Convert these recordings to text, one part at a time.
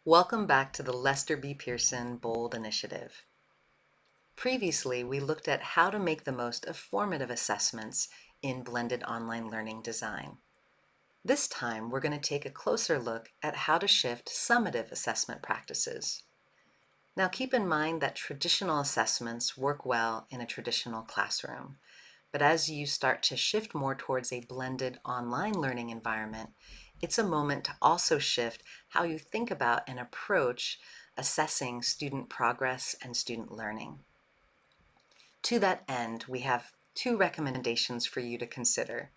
Welcome back to the Lester B. Pearson BOLD initiative. Previously, we looked at how to make the most of formative assessments in blended online learning design. This time, we're going to take a closer look at how to shift summative assessment practices. Now, keep in mind that traditional assessments work well in a traditional classroom, but as you start to shift more towards a blended online learning environment, it's a moment to also shift how you think about and approach assessing student progress and student learning. To that end, we have two recommendations for you to consider.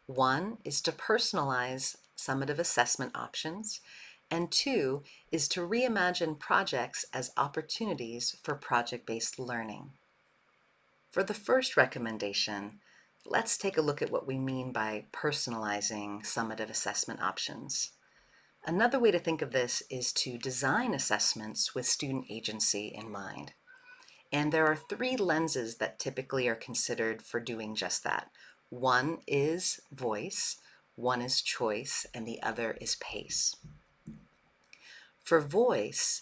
One is to personalize summative assessment options, and two is to reimagine projects as opportunities for project-based learning. For the first recommendation, let's take a look at what we mean by personalizing summative assessment options. Another way to think of this is to design assessments with student agency in mind. And there are three lenses that typically are considered for doing just that. One is voice, one is choice, and the other is pace. For voice,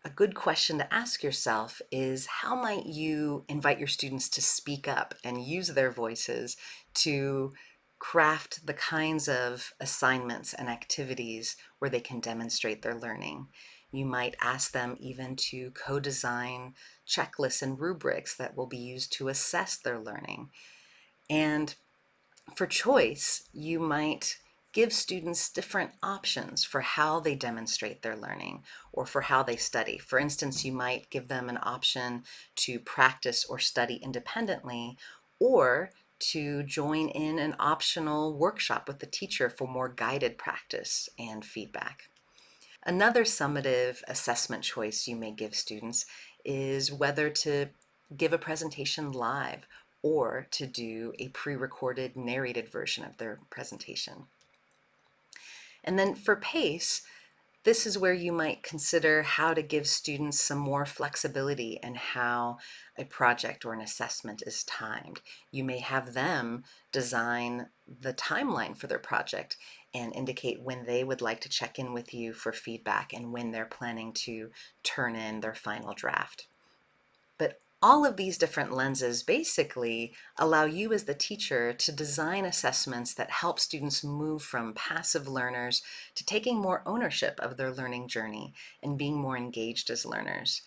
a good question to ask yourself is how might you invite your students to speak up and use their voices to craft the kinds of assignments and activities where they can demonstrate their learning. You might ask them even to co-design checklists and rubrics that will be used to assess their learning. And for choice, you might give students different options for how they demonstrate their learning or for how they study. For instance, you might give them an option to practice or study independently, or to join in an optional workshop with the teacher for more guided practice and feedback. Another summative assessment choice you may give students is whether to give a presentation live or to do a pre-recorded narrated version of their presentation. And then for pace, this is where you might consider how to give students some more flexibility in how a project or an assessment is timed. You may have them design the timeline for their project and indicate when they would like to check in with you for feedback and when they're planning to turn in their final draft. But all of these different lenses basically allow you as the teacher to design assessments that help students move from passive learners to taking more ownership of their learning journey and being more engaged as learners.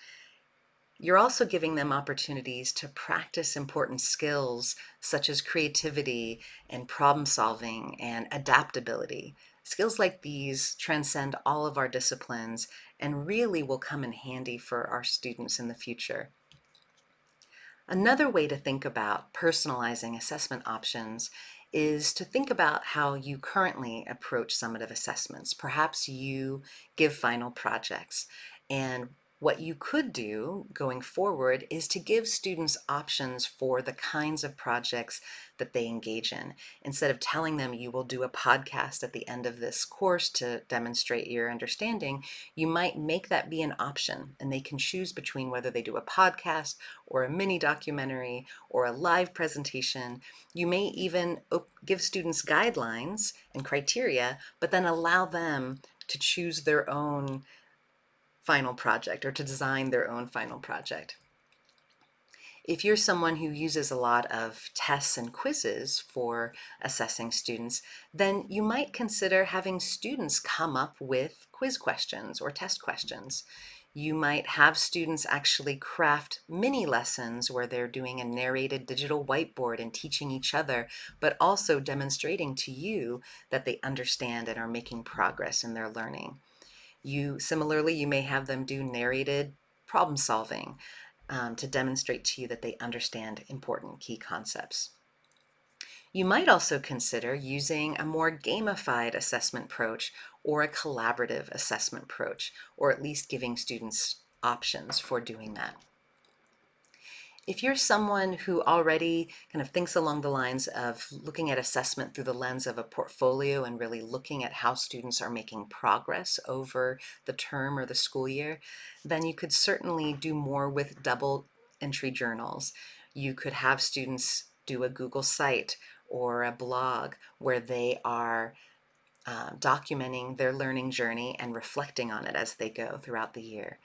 You're also giving them opportunities to practice important skills such as creativity and problem solving and adaptability. Skills like these transcend all of our disciplines and really will come in handy for our students in the future. Another way to think about personalizing assessment options is to think about how you currently approach summative assessments. Perhaps you give final projects, and what you could do going forward is to give students options for the kinds of projects that they engage in. Instead of telling them you will do a podcast at the end of this course to demonstrate your understanding, you might make that be an option, and they can choose between whether they do a podcast or a mini documentary or a live presentation. You may even give students guidelines and criteria, but then allow them to choose their own final project or to design their own final project. If you're someone who uses a lot of tests and quizzes for assessing students, then you might consider having students come up with quiz questions or test questions. You might have students actually craft mini lessons where they're doing a narrated digital whiteboard and teaching each other, but also demonstrating to you that they understand and are making progress in their learning. Similarly, you may have them do narrated problem solving to demonstrate to you that they understand important key concepts. You might also consider using a more gamified assessment approach or a collaborative assessment approach, or at least giving students options for doing that. If you're someone who already kind of thinks along the lines of looking at assessment through the lens of a portfolio and really looking at how students are making progress over the term or the school year, then you could certainly do more with double entry journals. You could have students do a Google site or a blog where they are documenting their learning journey and reflecting on it as they go throughout the year.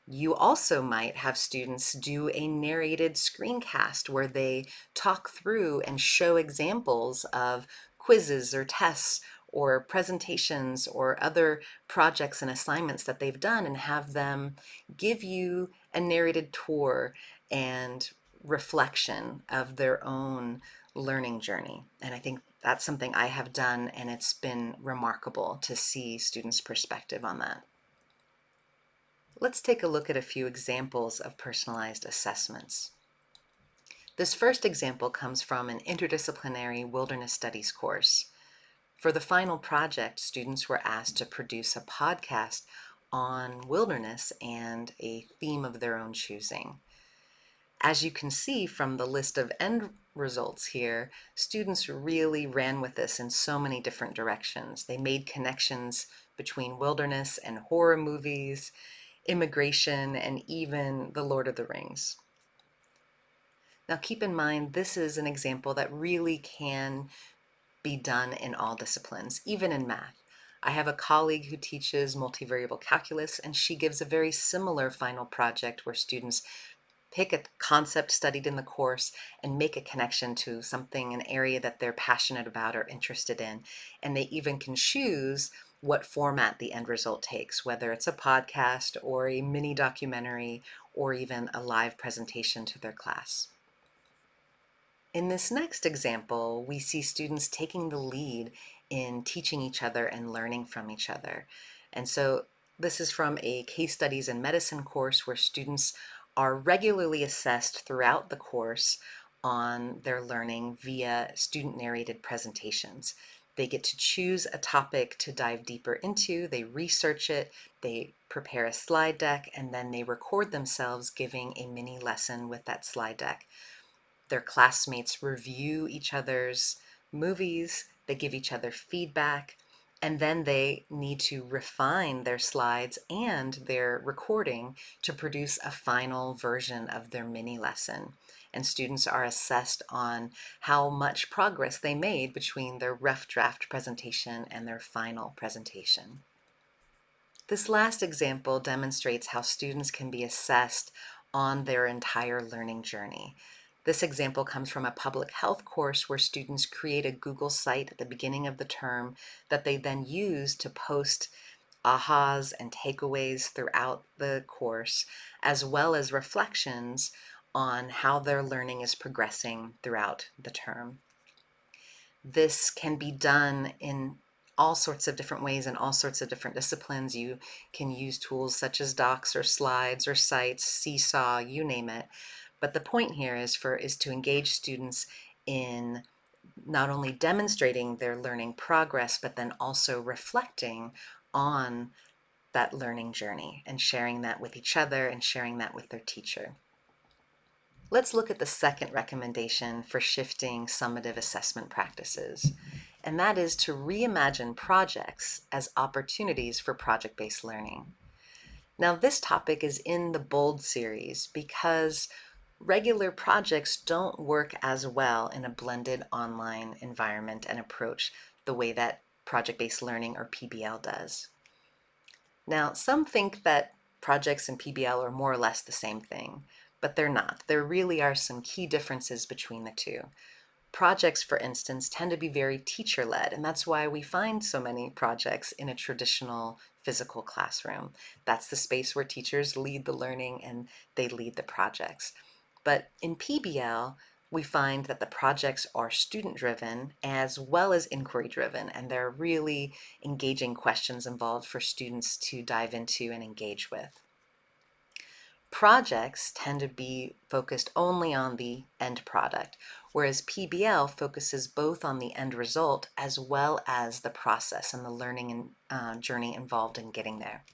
You also might have students do a narrated screencast where they talk through and show examples of quizzes or tests or presentations or other projects and assignments that they've done, and have them give you a narrated tour and reflection of their own learning journey. And I think that's something I have done, and it's been remarkable to see students' perspective on that. Let's take a look at a few examples of personalized assessments. This first example comes from an interdisciplinary wilderness studies course. For the final project, students were asked to produce a podcast on wilderness and a theme of their own choosing. As you can see from the list of end results here, students really ran with this in so many different directions. They made connections between wilderness and horror movies, immigration, and even The Lord of the Rings. Now keep in mind, this is an example that really can be done in all disciplines, even in math. I have a colleague who teaches multivariable calculus, and she gives a very similar final project where students pick a concept studied in the course and make a connection to something, an area that they're passionate about or interested in. And they even can choose what format the end result takes, whether it's a podcast or a mini documentary or even a live presentation to their class. In this next example, we see students taking the lead in teaching each other and learning from each other. And so this is from a case studies in medicine course where students are regularly assessed throughout the course on their learning via student-narrated presentations. They get to choose a topic to dive deeper into, they research it, they prepare a slide deck, and then they record themselves giving a mini lesson with that slide deck. Their classmates review each other's movies, they give each other feedback, and then they need to refine their slides and their recording to produce a final version of their mini lesson. And students are assessed on how much progress they made between their rough draft presentation and their final presentation. This last example demonstrates how students can be assessed on their entire learning journey. This example comes from a public health course where students create a Google site at the beginning of the term that they then use to post ahas and takeaways throughout the course, as well as reflections on how their learning is progressing throughout the term. This can be done in all sorts of different ways in all sorts of different disciplines. You can use tools such as docs or slides or sites, Seesaw, you name it. But the point here is to engage students in not only demonstrating their learning progress, but then also reflecting on that learning journey and sharing that with each other and sharing that with their teacher. Let's look at the second recommendation for shifting summative assessment practices, and that is to reimagine projects as opportunities for project-based learning. Now, this topic is in the BOLD series because regular projects don't work as well in a blended online environment and approach the way that project-based learning or PBL does. Now, some think that projects and PBL are more or less the same thing, but they're not. There really are some key differences between the two. Projects, for instance, tend to be very teacher-led, and that's why we find so many projects in a traditional physical classroom. That's the space where teachers lead the learning and they lead the projects. But in PBL, we find that the projects are student-driven as well as inquiry-driven, and there are really engaging questions involved for students to dive into and engage with. Projects tend to be focused only on the end product, whereas PBL focuses both on the end result as well as the process and the learning and journey involved in getting there.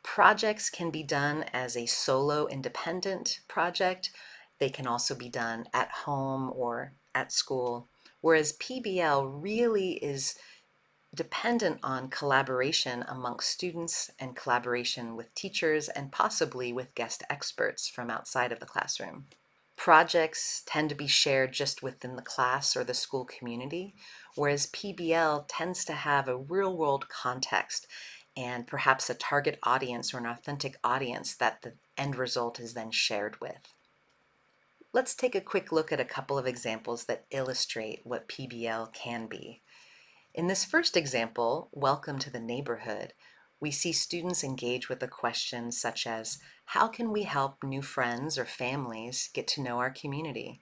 Projects can be done as a solo independent project. They can also be done at home or at school, whereas PBL really is dependent on collaboration amongst students and collaboration with teachers and possibly with guest experts from outside of the classroom. Projects tend to be shared just within the class or the school community, whereas PBL tends to have a real-world context and perhaps a target audience or an authentic audience that the end result is then shared with. Let's take a quick look at a couple of examples that illustrate what PBL can be. In this first example, Welcome to the Neighborhood, we see students engage with a question such as, how can we help new friends or families get to know our community?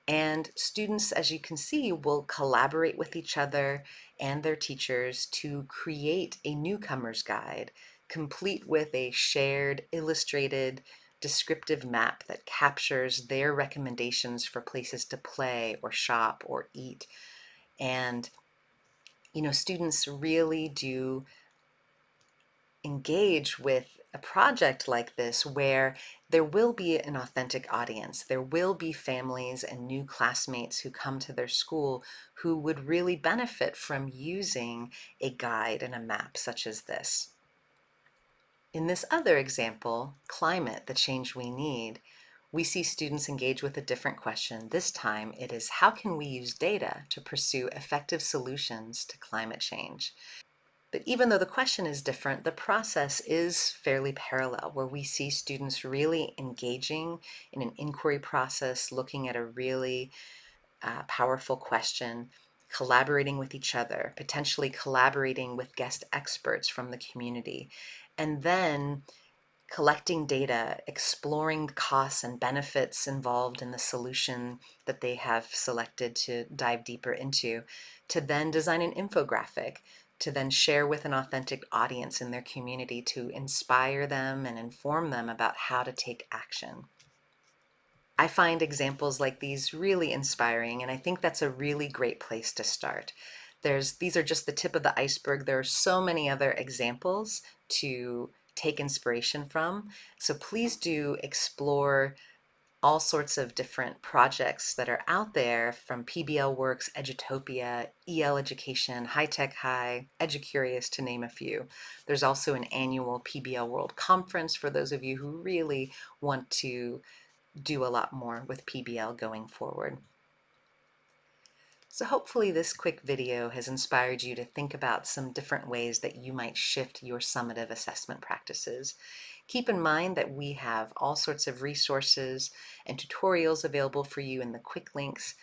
And students, as you can see, will collaborate with each other and their teachers to create a newcomer's guide, complete with a shared, illustrated, descriptive map that captures their recommendations for places to play or shop or eat. And students really do engage with a project like this where there will be an authentic audience. There will be families and new classmates who come to their school who would really benefit from using a guide and a map such as this. In this other example, Climate, the Change We Need, we see students engage with a different question. This time it is, how can we use data to pursue effective solutions to climate change? But even though the question is different, the process is fairly parallel, where we see students really engaging in an inquiry process, looking at a really powerful question, collaborating with each other, potentially collaborating with guest experts from the community, and then collecting data, exploring the costs and benefits involved in the solution that they have selected to dive deeper into, to then design an infographic, to then share with an authentic audience in their community to inspire them and inform them about how to take action. I find examples like these really inspiring, and I think that's a really great place to start. These are just the tip of the iceberg. There are so many other examples to take inspiration from. So please do explore all sorts of different projects that are out there, from PBL Works, Edutopia, EL Education, High Tech High, EduCurious, to name a few. There's also an annual PBL World Conference for those of you who really want to do a lot more with PBL going forward. So hopefully this quick video has inspired you to think about some different ways that you might shift your summative assessment practices. Keep in mind that we have all sorts of resources and tutorials available for you in the quick links.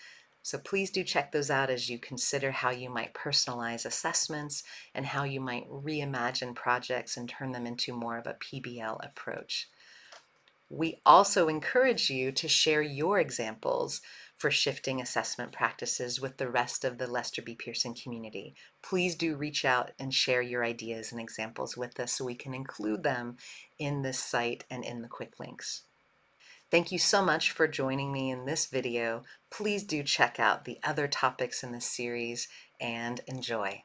So please do check those out as you consider how you might personalize assessments and how you might reimagine projects and turn them into more of a PBL approach. We also encourage you to share your examples for shifting assessment practices with the rest of the Lester B. Pearson community. Please do reach out and share your ideas and examples with us so we can include them in this site and in the quick links. Thank you so much for joining me in this video. Please do check out the other topics in this series and enjoy.